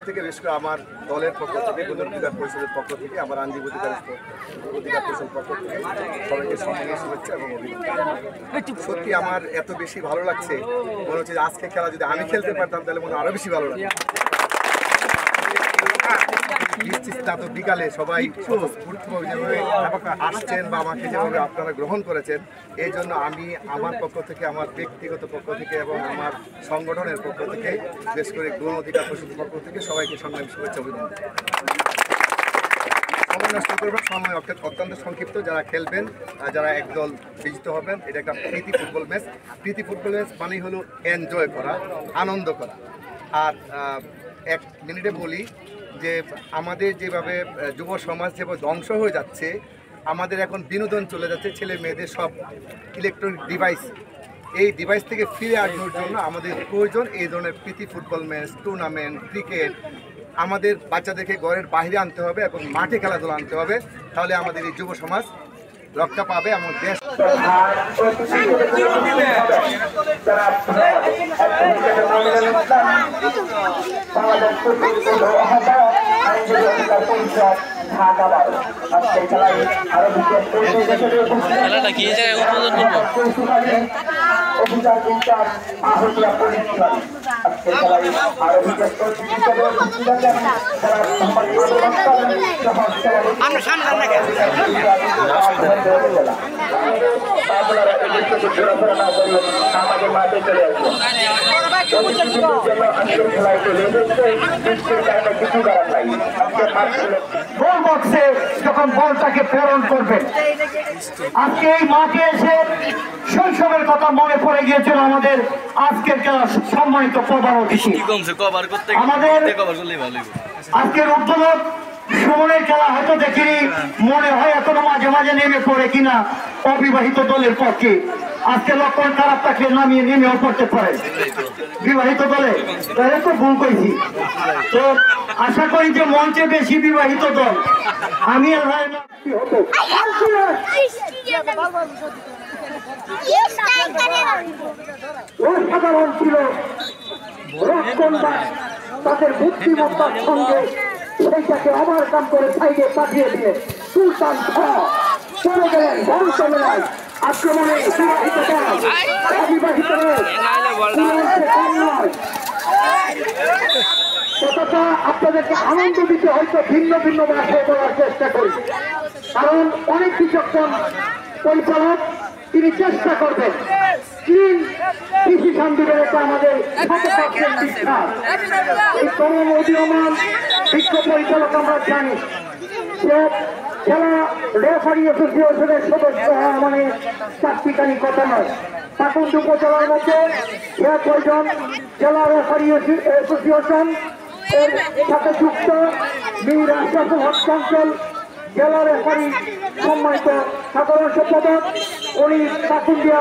থেকে, বিশেষ করে আমার দলের পক্ষ থেকে, গণ অধিকার পরিষদের পক্ষ থেকে, আমার আইনজীবী অধিকার পরিষদের পক্ষ থেকে সবাইকে সম্মানীয় শুভেচ্ছা এবং অভিনন্দন। সত্যি আমার এত বেশি ভালো লাগছে, মনে হচ্ছে যে আজকে খেলা যদি আমি খেলতে পারতাম তাহলে মনে আরো বেশি ভালো লাগতো। বিকালে সবাই যেভাবে আসছেন বা আমাকে যেভাবে আপনারা গ্রহণ করেছেন, এই জন্য আমি আমার পক্ষ থেকে, আমার ব্যক্তিগত পক্ষ থেকে এবং আমার সংগঠনের পক্ষ থেকে, বিশেষ করে গণ অধিকার পরিষদের পক্ষ থেকে সবাইকে সংগ্রামী শুভেচ্ছা অভিনন্দন। সময় নষ্ট করবেন, সময় অত্যন্ত সংক্ষিপ্ত। যারা খেলবেন, যারা একদল বিজিত হবেন, এটা একটা প্রীতি ফুটবল ম্যাচ। প্রীতি ফুটবল ম্যাচ মানেই হলো এনজয় করা, আনন্দ করা। আর এক মিনিটে বলি যে আমাদের যেভাবে যুব সমাজ যেভাবে ধ্বংস হয়ে যাচ্ছে, আমাদের এখন বিনোদন চলে যাচ্ছে ছেলে মেয়েদের সব ইলেকট্রনিক ডিভাইস। এই ডিভাইস থেকে ফিরে আসার জন্য আমাদের প্রয়োজন এই ধরনের প্রীতি ফুটবল ম্যাচ, টুর্নামেন্ট, ক্রিকেট। আমাদের বাচ্চাদেরকে ঘরের বাইরে আনতে হবে এবং মাঠে খেলাধুলা আনতে হবে, তাহলে আমাদের এই যুব সমাজ রক্ষা পাবে এবং দেশ। খেলাটা কি জায়গায় উদ্বোধন করবো? আমরা সামনে গোল বক্সে যখন বলটাকে প্রেরণ করবেন, আজকে এই মাঠে এসে শৈশবের কথা মনে পড়ে গিয়েছিল আমাদের আজকের খেলা সম্মানিত প্রধান অতিথি আমাদের আজকের উদ্বোধক সুমনের খেলা হয়তো দেখিনি, মনে হয় এখনো মাঝে মাঝে নেমে পড়ে কিনা অবিবাহিত দলের পক্ষে। আজকে লক্ষণ খারাপ থাকলে নামিয়ে নেমেও পড়তে পারে বিবাহিত দলে, তাহলে তো ভুল করেছি। তো আশা করি যে মঞ্চে বেশি বিবাহিত দল আমি অসাধারণ ছিল তাদের বুদ্ধিমত্তার সঙ্গে সেইটাকে আমার কাম করে সাইডে পাঠিয়ে দিয়ে সুলতান চলে গেলেন বংশ মেলায় আক্রমণে অবিবাহিত ততটা আপনাদেরকে আনন্দ দিতে হয়তো ভিন্ন ভিন্ন ভাষায় বলার চেষ্টা করি, কারণ অনেক বিচক্ষণ পরিচালক তিনি চেষ্টা করবেন ডিসিশন দিবেন, এটা আমাদের বিশ্বাস। এই তরুণ উদীয়মান বিজ্ঞ পরিচালক আমরা জানি যে খেলা রেফারি অ্যাসোসিয়েশনের সদস্য হওয়া মানে চাকরিকারী কথা নয়। পাকুন্দ উপজেলার মধ্যে কয়জন জেলা রেফারি অ্যাসোসিয়েশন এর সাথে যুক্ত মীর আশরাফুল হক চঞ্চল জেলা রেফারি সম্মানিত সাধারণ সম্পাদক, উনি পাকুন্দিয়া